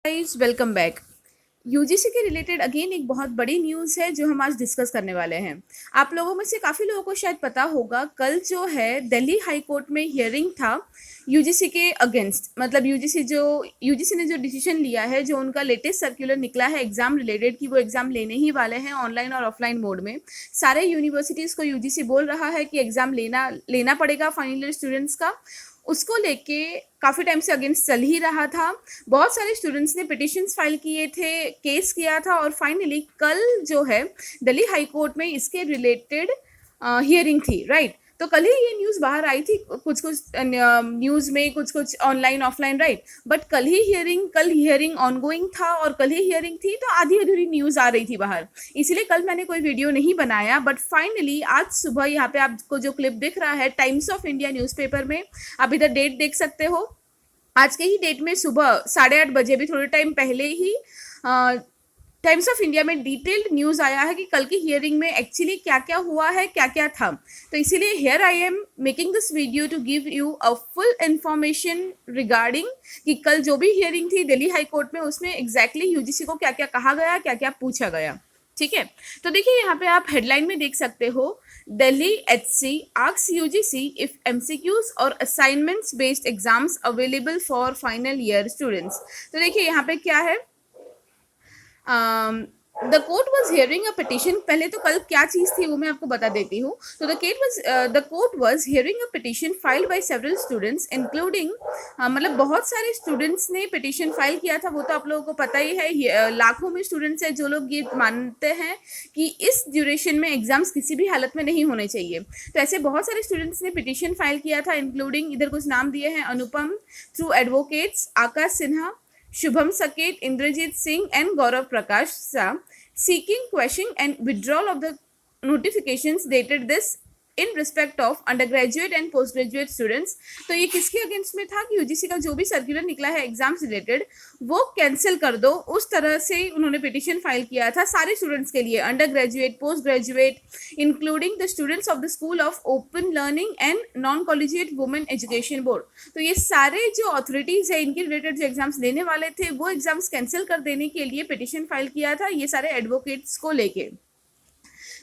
Guys welcome back. UGC के related again एक बहुत बड़ी न्यूज़ है जो हम आज डिस्कस करने वाले हैं। आप लोगों में से काफ़ी लोगों को शायद पता होगा, कल जो है दिल्ली हाई कोर्ट में हियरिंग था यूजीसी के अगेंस्ट। मतलब यूजीसी ने जो डिसीजन लिया है, जो उनका लेटेस्ट सर्कुलर निकला है एग्जाम रिलेटेड कि वो एग्जाम लेने ही वाले हैं ऑनलाइन और ऑफलाइन मोड में। सारे यूनिवर्सिटीज़ को यूजीसी बोल रहा है कि एग्जाम लेना पड़ेगा फाइनल ईयर स्टूडेंट्स का। उसको लेके काफ़ी टाइम से अगेंस्ट चल ही रहा था। बहुत सारे स्टूडेंट्स ने पिटिशंस फाइल किए थे, केस किया था और फाइनली कल जो है दिल्ली हाई कोर्ट में इसके रिलेटेड हियरिंग थी, राइट। तो कल ही ये न्यूज़ बाहर आई थी, कुछ कुछ न्यूज़ में, कुछ कुछ ऑनलाइन ऑफलाइन, राइट। बट कल हियरिंग ऑनगोइंग था और कल ही हियरिंग थी, तो आधी अधूरी न्यूज़ आ रही थी बाहर, इसलिए कल मैंने कोई वीडियो नहीं बनाया। बट फाइनली आज सुबह यहाँ पे आपको जो क्लिप दिख रहा है टाइम्स ऑफ इंडिया न्यूज़पेपर में, आप इधर डेट देख सकते हो। आज के ही डेट में सुबह 8:30 बजे, भी थोड़े टाइम पहले ही टाइम्स ऑफ इंडिया में डिटेल्ड न्यूज़ आया है कि कल की हियरिंग में एक्चुअली क्या क्या हुआ है, क्या क्या था। तो इसीलिए here I am making this video to give you a full information regarding कि कल जो भी हियरिंग थी दिल्ली हाई कोर्ट में, उसमें एग्जैक्टली यूजीसी को क्या क्या कहा गया, क्या क्या पूछा गया। ठीक है, तो देखिए यहाँ पे आप हेडलाइन में देख सकते हो, Delhi HC asks UGC if MCQs और assignments based exams available for final year students. तो देखिए यहाँ पे क्या है, the court was hearing a petition. पहले तो कल क्या चीज़ थी वो मैं आपको बता देती हूँ। तो the court was hearing a petition filed by several students including, मतलब बहुत सारे स्टूडेंट्स ने पिटिशन फाइल किया था। वो तो आप लोगों को पता ही है, लाखों में स्टूडेंट्स है जो लोग ये मानते हैं कि इस ड्यूरेशन में एग्जाम्स किसी भी हालत में नहीं होने चाहिए। तो ऐसे बहुत सारे स्टूडेंट्स ने पिटिशन फाइल किया था, इंक्लूडिंग इधर कुछ नाम दिए हैं, अनुपम through advocates, Akash Sinha, Shubham Saket, Indrajit Singh and Gaurav Prakash Shah, seeking quashing and withdrawal of the notifications dated this in respect of undergraduate and postgraduate students। तो ये किसके अगेंस्ट में था कि यूजीसी का जो भी सर्कुलर निकला है एग्जाम्स रिलेटेड वो कैंसिल कर दो, उस तरह से उन्होंने पिटिशन फाइल किया था सारे स्टूडेंट्स के लिए, under graduate, post graduate, including the students of the school of open learning and non collegiate women education board. तो ये सारे जो अथॉरिटीज़ है इनके रिलेटेड जो एग्जाम्स लेने वाले थे वो एग्जाम्स कैंसिल कर देने के लिए पिटिशन फाइल किया था ये सारे एडवोकेट्स को लेके।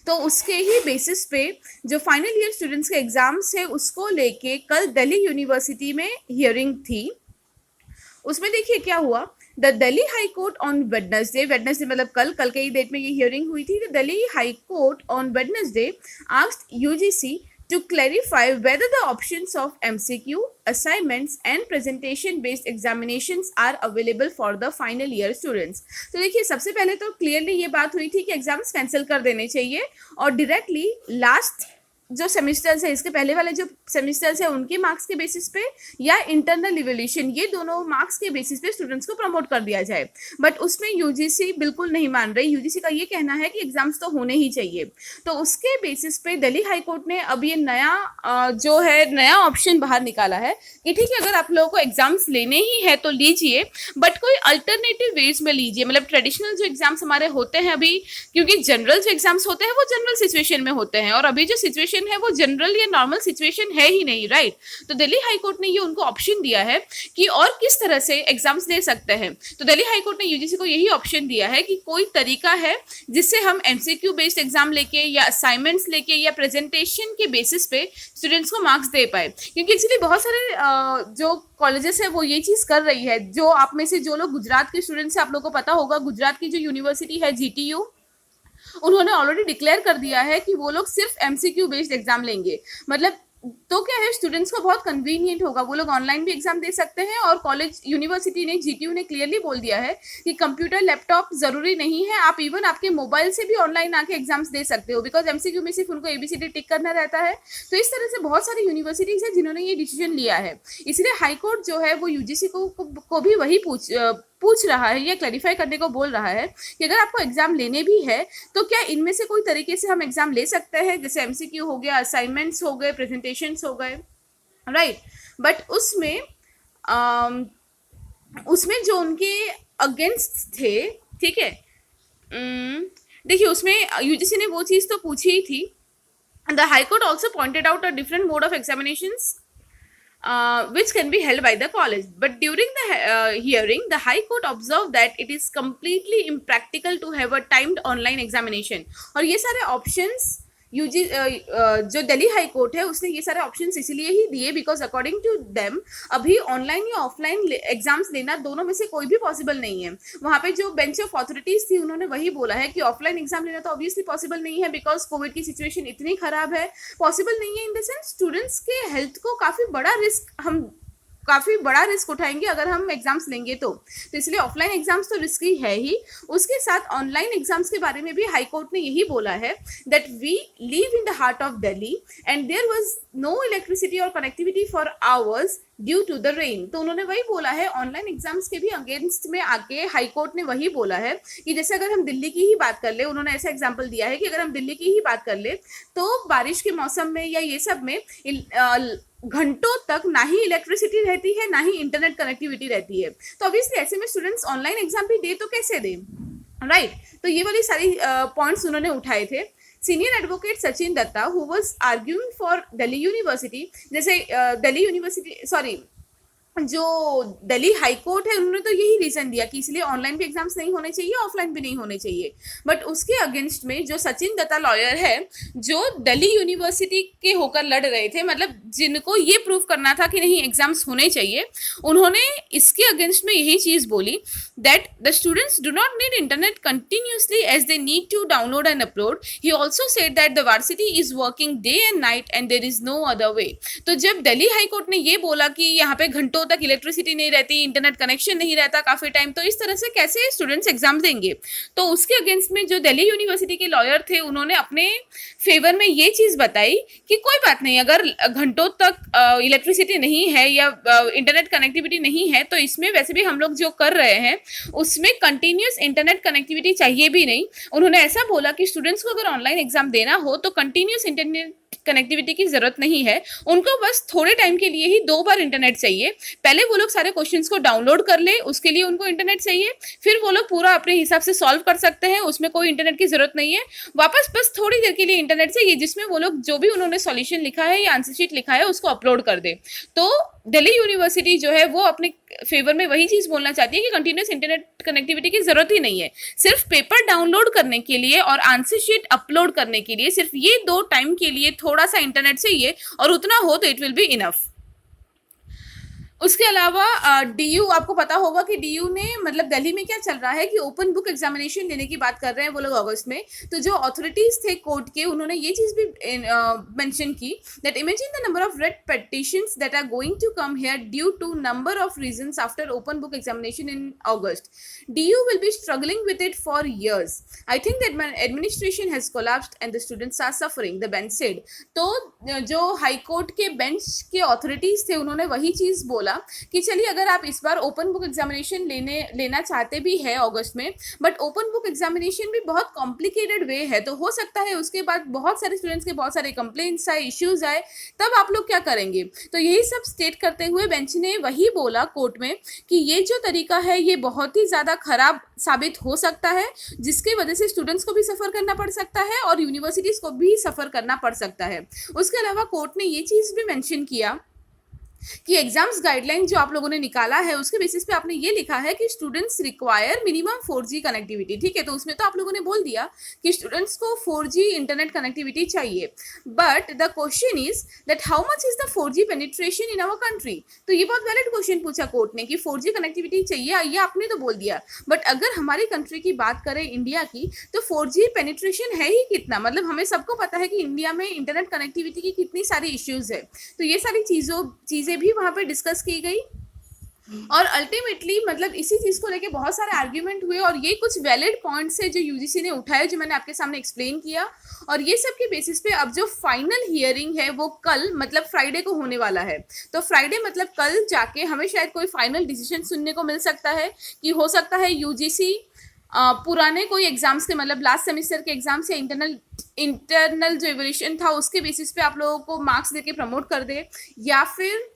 तो उसके ही बेसिस पे जो फाइनल ईयर स्टूडेंट्स के एग्जाम्स है उसको लेके कल दिल्ली यूनिवर्सिटी में हियरिंग थी। उसमें देखिए क्या हुआ, the Delhi high court on Wednesday मतलब कल के ही डेट में ये हियरिंग हुई थी। The Delhi high court on Wednesday asked UGC to clarify whether the options of MCQ, assignments and presentation based examinations are available for the final year students। तो देखिए सबसे पहले तो क्लियरली ये बात हुई थी कि एग्जाम्स कैंसिल कर देने चाहिए और डायरेक्टली लास्ट जो सेमिस्टर्स है, इसके पहले वाले जो सेमिस्टर्स है उनके मार्क्स के बेसिस पे या इंटरनल इवैल्यूएशन, ये दोनों मार्क्स के बेसिस पे स्टूडेंट्स को प्रमोट कर दिया जाए। बट उसमें यूजीसी बिल्कुल नहीं मान रही। यूजीसी का ये कहना है कि एग्जाम्स तो होने ही चाहिए। तो उसके बेसिस पे दिल्ली हाई कोर्ट ने अब ये नया ऑप्शन बाहर निकाला है कि ठीक है, अगर आप लोगों को एग्जाम्स लेने ही है तो लीजिए, बट कोई अल्टरनेटिव वेज में लीजिए। मतलब ट्रेडिशनल जो एग्जाम्स हमारे होते हैं अभी, क्योंकि जनरल जो एग्जाम्स होते हैं वो जनरल सिचुएशन में होते हैं और अभी जो सिचुएशन है वो जनरल या नॉर्मल सिचुएशन है ही नहीं, राइट। तो दिल्ली हाई कोर्ट ने ये उनको ऑप्शन दिया है कि और किस तरह से एग्जाम्स दे सकते हैं। तो दिल्ली हाई कोर्ट ने यूजीसी को यही ऑप्शन दिया है कि कोई तरीका है जिससे हम एमसीक्यू बेस्ड एग्जाम लेके या असाइनमेंट्स लेके या प्रेजेंटेशन के बेसिस पे स्टूडेंट्स को मार्क्स दे पाए। क्योंकि एक्चुअली बहुत सारे जो कॉलेजेस है वो ये चीज़ कर रही है। जो आप में से जो लोग गुजरात के स्टूडेंट्स हैं, आप लोगों को पता होगा गुजरात की जो यूनिवर्सिटी है जीटीयू, उन्होंने ऑलरेडी डिक्लेयर कर दिया है कि वो लोग सिर्फ एमसीक्यू बेस्ड एग्जाम लेंगे। मतलब तो क्या है, स्टूडेंट्स को बहुत कन्वीनियंट होगा, वो लोग ऑनलाइन भी एग्जाम दे सकते हैं। और कॉलेज यूनिवर्सिटी ने, जीटीयू ने क्लियरली बोल दिया है कि कंप्यूटर लैपटॉप जरूरी नहीं है, आप इवन आपके मोबाइल से भी ऑनलाइन आके एग्जाम्स दे सकते हो, बिकॉज एमसीक्यू में सिर्फ उनको एबीसीडी टिक करना रहता है। तो इस तरह से बहुत सारी यूनिवर्सिटीज है जिन्होंने ये डिसीजन लिया है। इसलिए हाईकोर्ट जो है वो यूजीसी को भी वही पूछ रहा है या क्लैरिफाई करने को बोल रहा है कि अगर आपको एग्जाम लेने भी है तो क्या इनमें से कोई तरीके से हम एग्जाम ले सकते हैं, जैसे एमसीक्यू हो गया, असाइनमेंट्स हो गए, प्रेजेंटेशंस हो गए, राइट। बट उसमें जो उनके अगेंस्ट थे, ठीक है, देखिए उसमें यूजीसी ने वो चीज़ तो पूछी ही थी। The high court also pointed out a different mode of examinations which can be held by the college. But during the hearing, the High Court observed that it is completely impractical to have a timed online examination. और ये सारे options UG जो Delhi high court है उसने ये सारे options इसीलिए ही दिए बिकॉज अकॉर्डिंग टू देम अभी ऑनलाइन या ऑफलाइन एग्जाम्स लेना दोनों में से कोई भी पॉसिबल नहीं है. वहाँ पे जो बेंच ऑफ अथॉरिटीज थी उन्होंने वही बोला है कि ऑफलाइन एग्जाम लेना तो ऑब्वियसली पॉसिबल नहीं है बिकॉज कोविड की सिचुएशन इतनी खराब है. पॉसिबल नहीं है इन द सेंस स्टूडेंट्स के हेल्थ को काफ़ी बड़ा रिस्क उठाएंगे अगर हम एग्जाम्स लेंगे तो इसलिए ऑफलाइन एग्जाम्स तो रिस्की है ही. उसके साथ ऑनलाइन एग्जाम्स के बारे में भी हाई कोर्ट ने यही बोला है that we live in the heart of Delhi and there was no electricity और connectivity for hours due to the rain. तो उन्होंने वही बोला है ऑनलाइन एग्जाम्स के भी अगेंस्ट में आके हाई कोर्ट ने वही बोला है कि जैसे अगर हम दिल्ली की ही बात कर ले, उन्होंने ऐसा एग्जाम्पल दिया है कि अगर हम दिल्ली की ही बात कर ले तो बारिश के मौसम में या ये सब में घंटों तक ना ही इलेक्ट्रिसिटी रहती है ना ही इंटरनेट कनेक्टिविटी रहती है. तो ऑब्वियसली ऐसे में स्टूडेंट्स ऑनलाइन एग्जाम भी दे तो कैसे दे, राइट. तो ये वाली सारी पॉइंट्स उन्होंने उठाए थे. Senior advocate Sachin Datta who was arguing for Delhi university, जैसे दिल्ली यूनिवर्सिटी जो दिल्ली हाई कोर्ट है उन्होंने तो यही रीजन दिया कि इसलिए ऑनलाइन भी एग्जाम्स नहीं होने चाहिए ऑफलाइन भी नहीं होने चाहिए. बट उसके अगेंस्ट में जो सचिन दत्ता लॉयर है जो दिल्ली यूनिवर्सिटी के होकर लड़ रहे थे, मतलब जिनको ये प्रूव करना था कि नहीं एग्जाम्स होने चाहिए, उन्होंने इसके अगेंस्ट में यही चीज़ बोली that the students do not need internet continuously as they need to download and upload. He also said that the varsity is working day and night and there is no other way. तो जब Delhi high court ने ये बोला कि यहाँ पे घंटों तक इलेक्ट्रिसिटी नहीं रहती, इंटरनेट कनेक्शन नहीं रहता काफी टाइम, तो इस तरह से कैसे स्टूडेंट्स एग्जाम देंगे. तो उसके अगेंस्ट में जो दिल्ली यूनिवर्सिटी के लॉयर थे उन्होंने अपने फेवर में ये चीज बताई कि कोई बात नहीं, अगर घंटों तक इलेक्ट्रिसिटी नहीं है या इंटरनेट कनेक्टिविटी नहीं है तो इसमें वैसे भी हम लोग जो कर रहे हैं उसमें कंटिन्यूस इंटरनेट कनेक्टिविटी चाहिए भी नहीं. उन्होंने ऐसा बोला कि स्टूडेंट्स को अगर ऑनलाइन एग्जाम देना हो तो कंटिन्यूस इंटरनेट कनेक्टिविटी की जरूरत नहीं है, उनको बस थोड़े टाइम के लिए ही 2 बार इंटरनेट चाहिए. पहले वो लोग सारे क्वेश्चंस को डाउनलोड कर ले, उसके लिए उनको इंटरनेट चाहिए, फिर वो लोग पूरा अपने हिसाब से सॉल्व कर सकते हैं, उसमें कोई इंटरनेट की जरूरत नहीं है. वापस बस थोड़ी देर के लिए इंटरनेट चाहिए जिसमें वो लोग जो भी उन्होंने सॉल्यूशन लिखा है या आंसर शीट लिखा है उसको अपलोड कर दे. तो दिल्ली यूनिवर्सिटी जो है वो अपने फेवर में वही चीज बोलना चाहती है कि कंटिन्यूस इंटरनेट कनेक्टिविटी की जरूरत ही नहीं है. सिर्फ पेपर डाउनलोड करने के लिए और आंसर शीट अपलोड करने के लिए सिर्फ ये 2 टाइम के लिए थोड़ा सा इंटरनेट चाहिए और उतना हो तो इट विल बी इनफ. उसके अलावा डीयू, आपको पता होगा कि डीयू ने मतलब दिल्ली में क्या चल रहा है कि ओपन बुक एग्जामिनेशन लेने की बात कर रहे हैं वो लोग अगस्त में. तो जो अथॉरिटीज थे कोर्ट के उन्होंने ये चीज़ भी मेंशन की that imagine the number of writ petitions that are going to come here due to number of reasons after open book examination in August. DU will be struggling with it for years. I think that my administration has collapsed and the students are suffering, the bench said. तो जो high court के bench के authorities थे उन्होंने वही चीज़ बोला कि चलिए अगर आप इस बार ओपन बुक एग्जामिनेशन लेना चाहते भी है अगस्त में, बट ओपन बुक एग्जामिनेशन भी बहुत कॉम्प्लिकेटेड वे है, तो हो सकता है उसके बाद बहुत सारे स्टूडेंट्स के बहुत सारे कंप्लेंट्स आए, इश्यूज आए, तब आप लोग क्या करेंगे. तो यही सब स्टेट करते हुए बेंच ने वही बोला कोर्ट में कि ये जो तरीका है ये बहुत ही ज़्यादा खराब साबित हो सकता है जिसकी वजह से स्टूडेंट्स को भी सफ़र करना पड़ सकता है और यूनिवर्सिटीज़ को भी सफ़र करना पड़ सकता है. उसके अलावा कोर्ट ने ये चीज़ भी मेंशन किया कि एग्जाम्स गाइडलाइन जो आप लोगों ने निकाला है उसके बेसिस पे आपने ये लिखा है कि students require minimum 4G connectivity. ठीक है, तो उसमें तो आप लोगों ने बोल दिया कि स्टूडेंट्स को 4G इंटरनेट कनेक्टिविटी चाहिए, but the question is that how much is the 4G penetration in our country. तो ये बहुत वैलिड क्वेश्चन पूछा कोर्ट ने कि 4G कनेक्टिविटी चाहिए, ये आपने तो बोल दिया, बट अगर हमारी कंट्री की बात करें इंडिया की तो 4G पेनिट्रेशन है ही कितना. मतलब हमें सबको पता है कि इंडिया में इंटरनेट कनेक्टिविटी की कितनी सारी इश्यूज है. तो ये सारी चीज़ें भी वहाँ पे डिस्कस की गई और अल्टीमेटली मतलब इसी चीज़ को लेके बहुत सारे आर्ग्यूमेंट हुए और ये कुछ वैलिड पॉइंट्स है जो यूजीसी ने उठाए जो मैंने आपके सामने एक्सप्लेन किया. और ये सब के बेसिस पे अब जो फाइनल हियरिंग है वो कल मतलब फ्राइडे को होने वाला है. तो फ्राइडे मतलब कल जाके हमें शायद कोई फाइनल डिसीजन सुनने को मिल सकता है कि हो सकता है यूजीसी पुराने कोई एग्जाम्स के मतलब लास्ट सेमेस्टर के एग्जाम्स या इंटरनल जो इवोल्यूशन था उसके बेसिस पे आप लोगों को मार्क्स देके प्रमोट कर दे, या फिर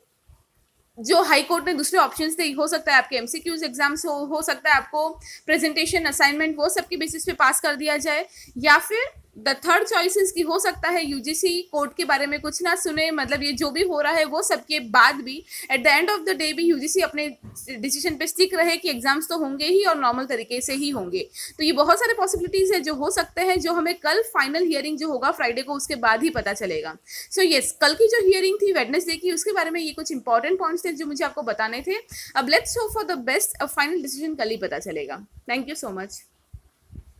जो हाई कोर्ट ने दूसरे ऑप्शंस थे, हो सकता है आपके एमसीक्यूज एग्जाम्स हो सकता है आपको प्रेजेंटेशन असाइनमेंट वो सब के बेसिस पे पास कर दिया जाए, या फिर द थर्ड चॉइसेस की हो सकता है यूजीसी कोर्ट के बारे में कुछ ना सुने, मतलब ये जो भी हो रहा है वो सबके बाद भी at the end of the day भी यूजीसी अपने डिसीजन पे स्टिक रहे कि एग्जाम्स तो होंगे ही और नॉर्मल तरीके से ही होंगे। तो ये बहुत सारे पॉसिबिलिटीज है जो हो सकते हैं, जो हमें कल फाइनल हियरिंग जो होगा फ्राइडे को उसके बाद ही पता चलेगा। सो यस, कल की जो हियरिंग थी वेडनेसडे की, उसके बारे में ये कुछ इंपॉर्टेंट पॉइंट्स थे जो मुझे आपको बताने थे। अब let's hope for the best, अब फाइनल डिसीजन कल ही पता चलेगा। Thank you so much.